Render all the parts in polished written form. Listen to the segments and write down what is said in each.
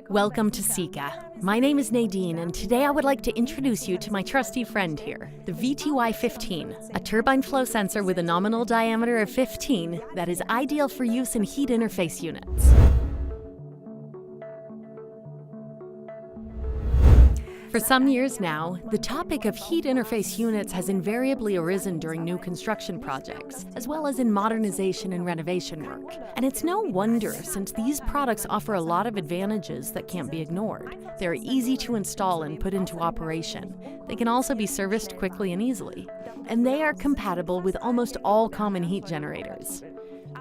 Welcome to SIKA. My name is Nadine, and today I would like to introduce you to my trusty friend here, the VTY15, a turbine flow sensor with a nominal diameter of 15 that is ideal for use in heat interface units. For some years now, the topic of heat interface units has invariably arisen during new construction projects, as well as in modernization and renovation work. And it's no wonder, since these products offer a lot of advantages that can't be ignored. They're easy to install and put into operation. They can also be serviced quickly and easily. And they are compatible with almost all common heat generators.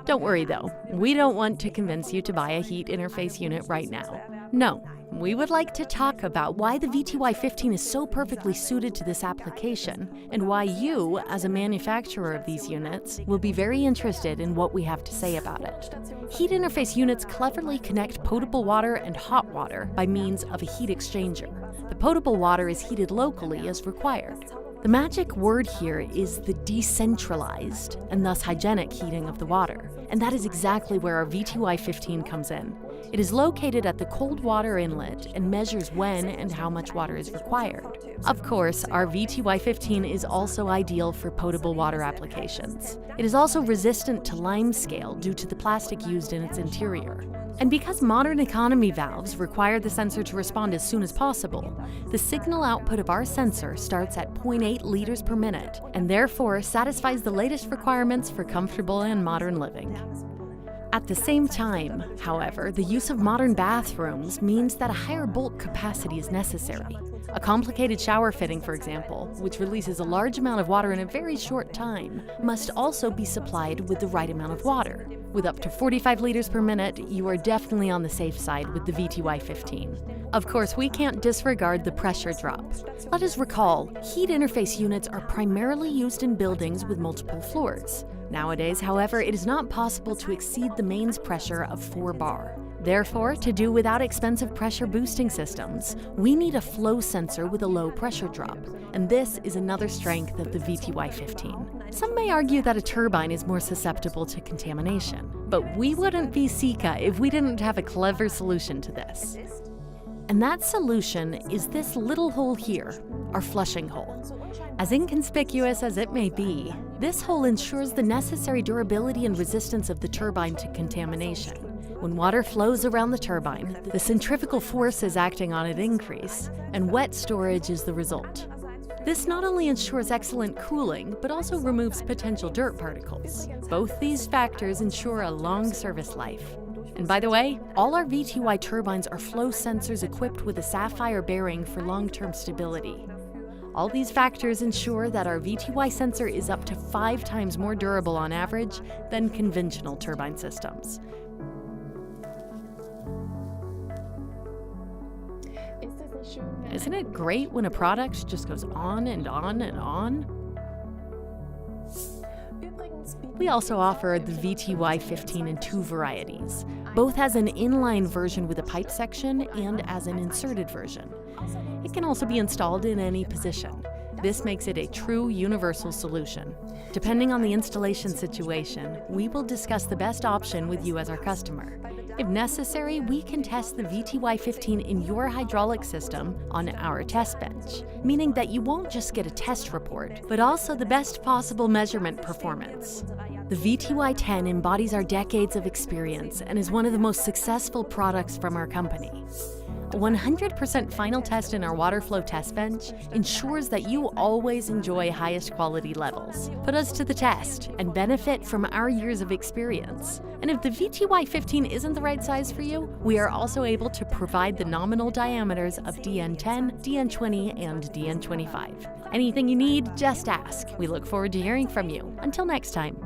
Don't worry though, we don't want to convince you to buy a heat interface unit right now. No. We would like to talk about why the VTY15 is so perfectly suited to this application, and why you, as a manufacturer of these units, will be very interested in what we have to say about it. Heat interface units cleverly connect potable water and hot water by means of a heat exchanger. The potable water is heated locally as required. The magic word here is the decentralized, and thus hygienic heating of the water, and that is exactly where our VTY15 comes in. It is located at the cold water inlet and measures when and how much water is required. Of course, our VTY15 is also ideal for potable water applications. It is also resistant to limescale due to the plastic used in its interior. And because modern economy valves require the sensor to respond as soon as possible, the signal output of our sensor starts at 0.8 liters per minute and therefore satisfies the latest requirements for comfortable and modern living. At the same time, however, the use of modern bathrooms means that a higher bulk capacity is necessary. A complicated shower fitting, for example, which releases a large amount of water in a very short time, must also be supplied with the right amount of water. With up to 45 liters per minute, you are definitely on the safe side with the VTY15. Of course, we can't disregard the pressure drop. Let us recall, heat interface units are primarily used in buildings with multiple floors. Nowadays, however, it is not possible to exceed the mains pressure of 4 bar. Therefore, to do without expensive pressure boosting systems, we need a flow sensor with a low pressure drop, and this is another strength of the VTY15. Some may argue that a turbine is more susceptible to contamination, but we wouldn't be SIKA if we didn't have a clever solution to this. And that solution is this little hole here, our flushing hole. As inconspicuous as it may be, this hole ensures the necessary durability and resistance of the turbine to contamination. When water flows around the turbine, the centrifugal forces acting on it increase, and wet storage is the result. This not only ensures excellent cooling, but also removes potential dirt particles. Both these factors ensure a long service life. And by the way, all our VTY turbines are flow sensors equipped with a sapphire bearing for long-term stability. All these factors ensure that our VTY sensor is up to 5 times more durable on average than conventional turbine systems. Isn't it great when a product just goes on and on and on? We also offer the VTY15 in 2 varieties, both as an inline version with a pipe section and as an inserted version. It can also be installed in any position. This makes it a true universal solution. Depending on the installation situation, we will discuss the best option with you as our customer. If necessary, we can test the VTY15 in your hydraulic system on our test bench, meaning that you won't just get a test report, but also the best possible measurement performance. The VTY10 embodies our decades of experience and is one of the most successful products from our company. A 100% final test in our water flow test bench ensures that you always enjoy highest quality levels. Put us to the test and benefit from our years of experience. And if the VTY15 isn't the right size for you, we are also able to provide the nominal diameters of DN10, DN20, and DN25. Anything you need, just ask. We look forward to hearing from you. Until next time.